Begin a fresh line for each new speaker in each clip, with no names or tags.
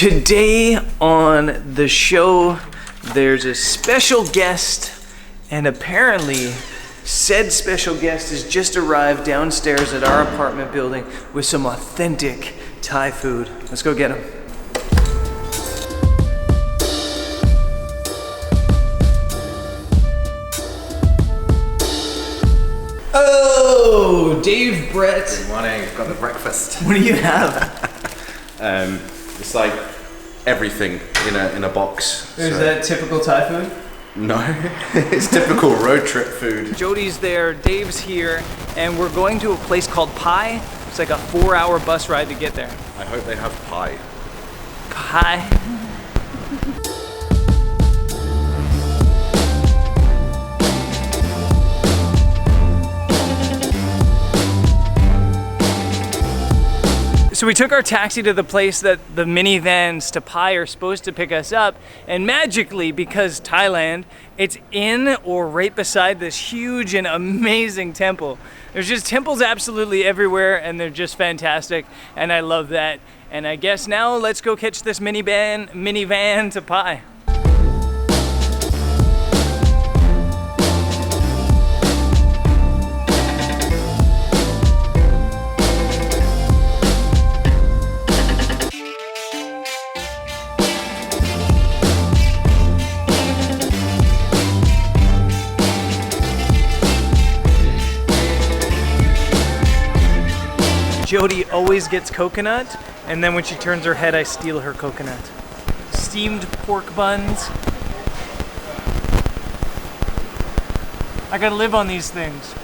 Today on the show, there's a special guest, and apparently said special guest has just arrived downstairs at our apartment building with some authentic Thai food. Let's go get him. Oh, Dave Brett.
Good morning, got the breakfast.
What do you have?
It's like everything in a box.
Is that typical Thai food?
No, it's typical road trip food.
Jody's there, Dave's here, and we're going to a place called Pai. It's like a 4-hour bus ride to get there.
I hope they have pie.
Pai. So we took our taxi to the place that the minivans to Pai are supposed to pick us up, and magically, because Thailand, it's in or right beside this huge and amazing temple. There's just temples absolutely everywhere, and they're just fantastic, and I love that. And I guess now let's go catch this minivan to Pai. Jody always gets coconut, and then when she turns her head, I steal her coconut. Steamed pork buns. I gotta live on these things.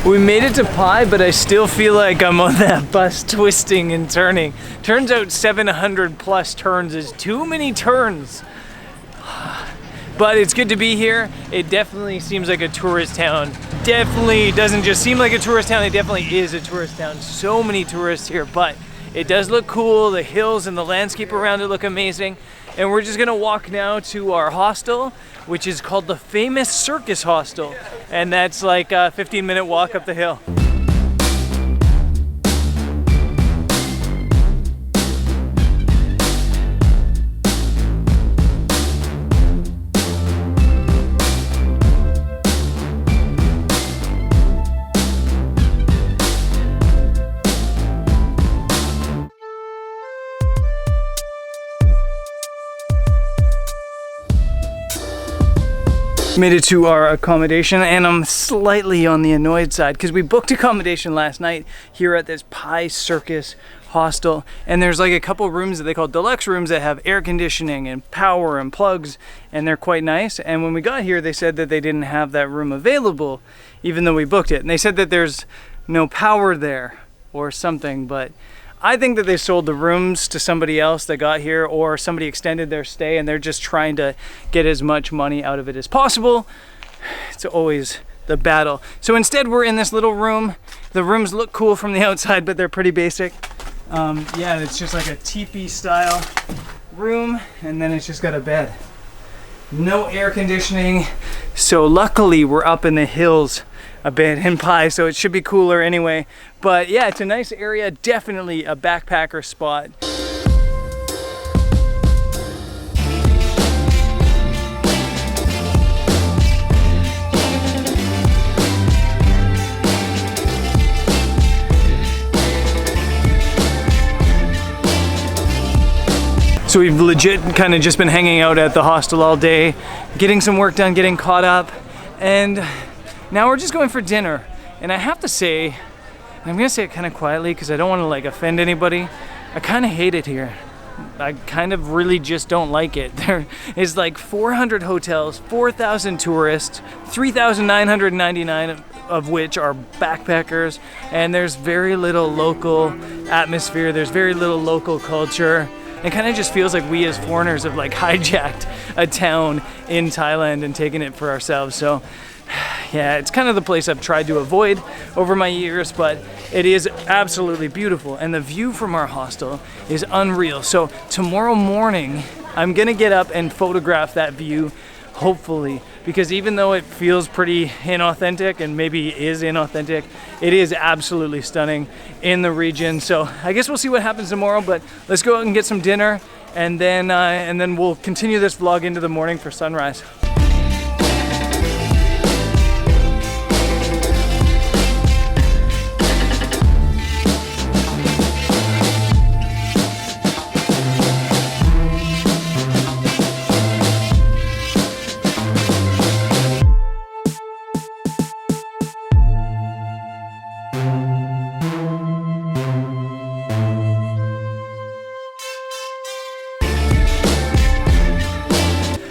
We made it to Pai, but I still feel like I'm on that bus twisting and turning. Turns out 700 plus turns is too many turns. But it's good to be here. It definitely seems like a tourist town. Definitely doesn't just seem like a tourist town, it definitely is a tourist town. So many tourists here, but it does look cool. The hills and the landscape around it look amazing. And we're just gonna walk now to our hostel, which is called the Famous Circus Hostel. And that's like a 15-minute walk up the hill. Made it to our accommodation, and I'm slightly on the annoyed side because we booked accommodation last night here at this Pai Circus hostel, and there's like a couple rooms that they call deluxe rooms that have air conditioning and power and plugs, and they're quite nice. And when we got here, they said that they didn't have that room available even though we booked it, and they said that there's no power there or something. But I think that they sold the rooms to somebody else that got here, or somebody extended their stay and they're just trying to get as much money out of it as possible. It's always the battle. So instead we're in this little room. The rooms look cool from the outside, but they're pretty basic. Yeah, it's just like a teepee style room, and then it's just got a bed. No air conditioning. So luckily we're up in the hills a bit in Pai, so it should be cooler anyway. But yeah, it's a nice area, definitely a backpacker spot. So we've legit kind of just been hanging out at the hostel all day, getting some work done, getting caught up, and now we're just going for dinner. And I have to say, I'm gonna say it kind of quietly because I don't want to like offend anybody, I kind of hate it here. I kind of really just don't like it. There is like 400 hotels, 4,000 tourists, 3,999 of which are backpackers, and there's very little local atmosphere, there's very little local culture. It kind of just feels like we as foreigners have like hijacked a town in Thailand and taken it for ourselves. So yeah, it's kind of the place I've tried to avoid over my years, but it is absolutely beautiful, and the view from our hostel is unreal. So tomorrow morning, I'm gonna get up and photograph that view, hopefully, because even though it feels pretty inauthentic and maybe is inauthentic, it is absolutely stunning in the region. So I guess we'll see what happens tomorrow, but let's go out and get some dinner, and then we'll continue this vlog into the morning for sunrise.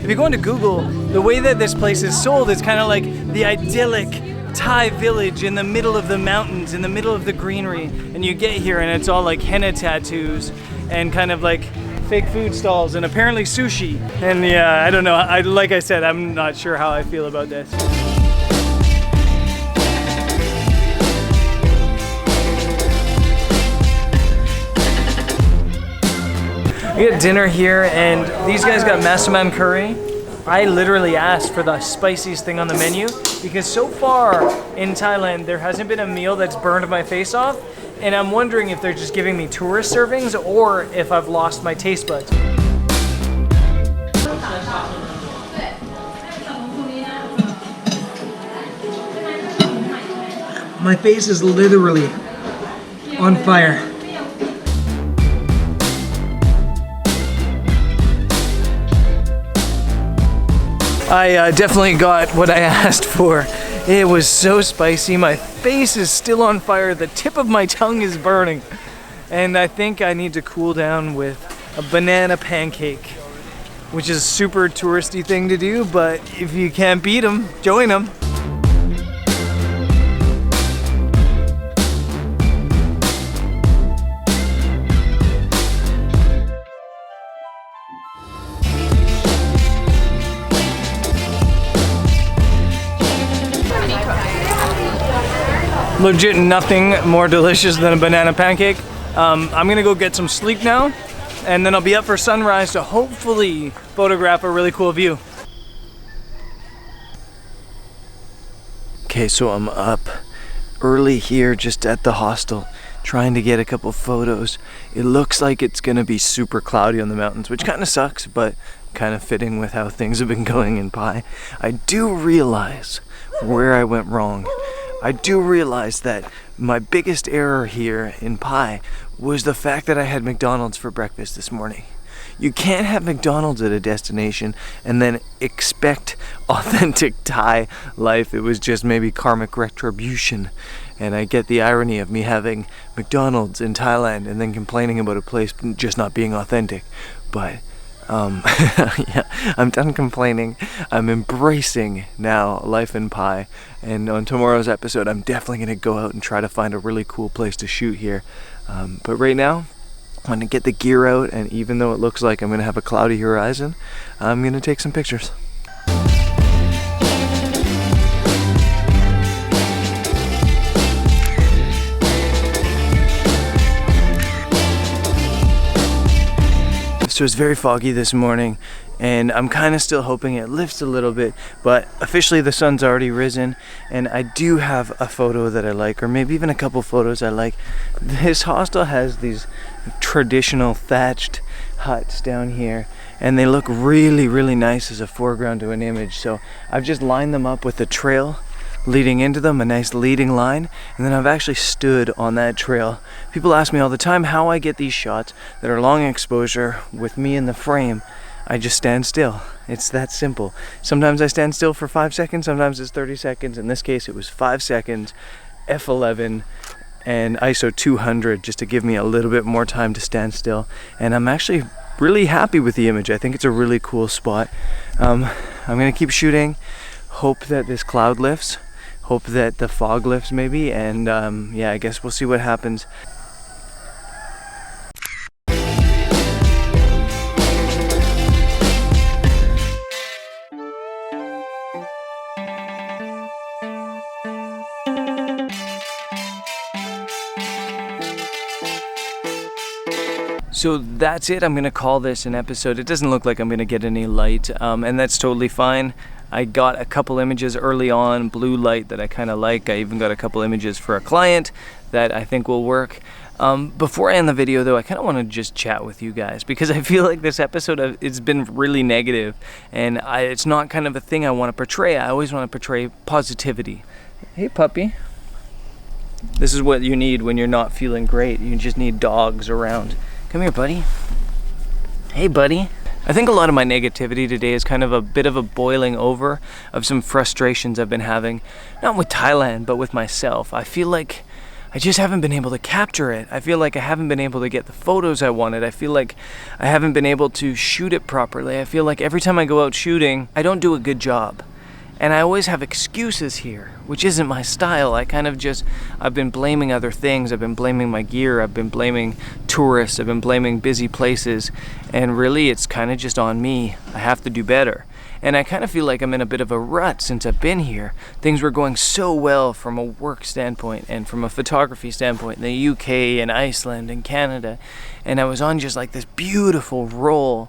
If you go into Google, the way that this place is sold is kind of like the idyllic Thai village in the middle of the mountains, in the middle of the greenery. And you get here and it's all like henna tattoos and kind of like fake food stalls and apparently sushi. And yeah, I don't know. Like I said, I'm not sure how I feel about this. We got dinner here, and these guys got massaman curry. I literally asked for the spiciest thing on the menu because so far in Thailand there hasn't been a meal that's burned my face off, and I'm wondering if they're just giving me tourist servings or if I've lost my taste buds. My face is literally on fire. I definitely got what I asked for. It was so spicy. My face is still on fire. The tip of my tongue is burning. And I think I need to cool down with a banana pancake, which is a super touristy thing to do, but if you can't beat them, join them. Legit nothing more delicious than a banana pancake. I'm gonna go get some sleep now, and then I'll be up for sunrise to hopefully photograph a really cool view. Okay, so I'm up early here just at the hostel, trying to get a couple photos. It looks like it's gonna be super cloudy on the mountains, which kind of sucks, but kind of fitting with how things have been going in Pai. I do realize where I went wrong. I do realize that my biggest error here in Pai was the fact that I had McDonald's for breakfast this morning. You can't have McDonald's at a destination and then expect authentic Thai life. It was just maybe karmic retribution. And I get the irony of me having McDonald's in Thailand and then complaining about a place just not being authentic. But yeah, I'm done complaining. I'm embracing now life in Pai, and on tomorrow's episode I'm definitely going to go out and try to find a really cool place to shoot here. But right now I'm going to get the gear out, and even though it looks like I'm going to have a cloudy horizon, I'm going to take some pictures. So it's very foggy this morning, and I'm kind of still hoping it lifts a little bit, but officially the sun's already risen, and I do have a photo that I like, or maybe even a couple photos I like. This hostel has these traditional thatched huts down here, and they look really, really nice as a foreground to an image. So I've just lined them up with the trail leading into them, a nice leading line, and then I've actually stood on that trail. People ask me all the time how I get these shots that are long exposure with me in the frame. I just stand still. It's that simple. Sometimes I stand still for 5 seconds, sometimes it's 30 seconds. In this case it was 5 seconds, f11 and ISO 200, just to give me a little bit more time to stand still. And I'm actually really happy with the image. I think it's a really cool spot. I'm gonna keep shooting, hope that this cloud lifts, hope that the fog lifts maybe, and yeah, I guess we'll see what happens. So that's it. I'm gonna call this an episode. It doesn't look like I'm gonna get any light, and that's totally fine. I got a couple images early on, blue light that I kind of like. I even got a couple images for a client that I think will work. Before I end the video though, I kind of want to just chat with you guys because I feel like this episode, it's been really negative, and it's not kind of a thing I want to portray. I always want to portray positivity. Hey puppy. This is what you need when you're not feeling great. You just need dogs around. Come here, buddy. Hey, buddy. I think a lot of my negativity today is kind of a bit of a boiling over of some frustrations I've been having, not with Thailand, but with myself. I feel like I just haven't been able to capture it. I feel like I haven't been able to get the photos I wanted. I feel like I haven't been able to shoot it properly. I feel like every time I go out shooting, I don't do a good job. And I always have excuses here, which isn't my style. I've been blaming other things. I've been blaming my gear. I've been blaming tourists. I've been blaming busy places. And really, it's kind of just on me. I have to do better. And I kind of feel like I'm in a bit of a rut since I've been here. Things were going so well from a work standpoint and from a photography standpoint in the UK and Iceland and Canada. And I was on just like this beautiful roll.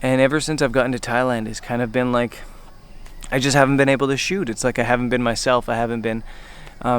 And ever since I've gotten to Thailand, it's kind of been like, I just haven't been able to shoot. It's like I haven't been myself. I haven't been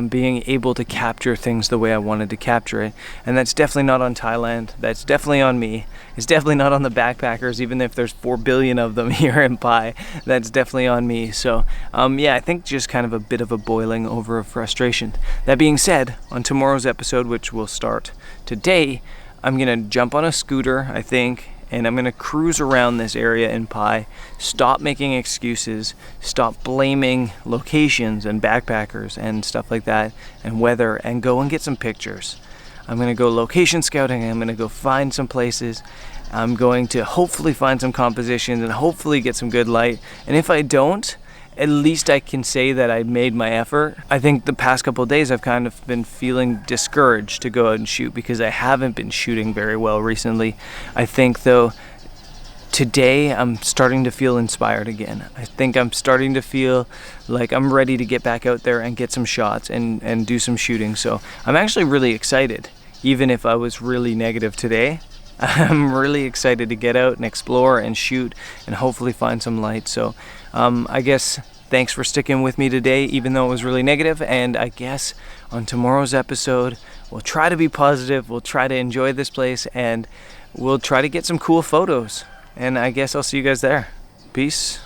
being able to capture things the way I wanted to capture it. And that's definitely not on Thailand. That's definitely on me. It's definitely not on the backpackers, even if there's 4 billion of them here in Pai. That's definitely on me. So yeah, I think just kind of a bit of a boiling over of frustration. That being said, on tomorrow's episode, which will start today, I'm gonna jump on a scooter, I think, and I'm gonna cruise around this area in Pai, stop making excuses, stop blaming locations and backpackers and stuff like that, and weather, and go and get some pictures. I'm gonna go location scouting, I'm gonna go find some places, I'm going to hopefully find some compositions and hopefully get some good light, and if I don't, at least I can say that I made my effort. I think the past couple of days I've kind of been feeling discouraged to go out and shoot because I haven't been shooting very well recently. I think though today I'm starting to feel inspired again. I think I'm starting to feel like I'm ready to get back out there and get some shots and do some shooting. So I'm actually really excited, even if I was really negative today. I'm really excited to get out and explore and shoot and hopefully find some light. So I guess thanks for sticking with me today, even though it was really negative. And I guess on tomorrow's episode, we'll try to be positive. We'll try to enjoy this place and we'll try to get some cool photos. And I guess I'll see you guys there. Peace.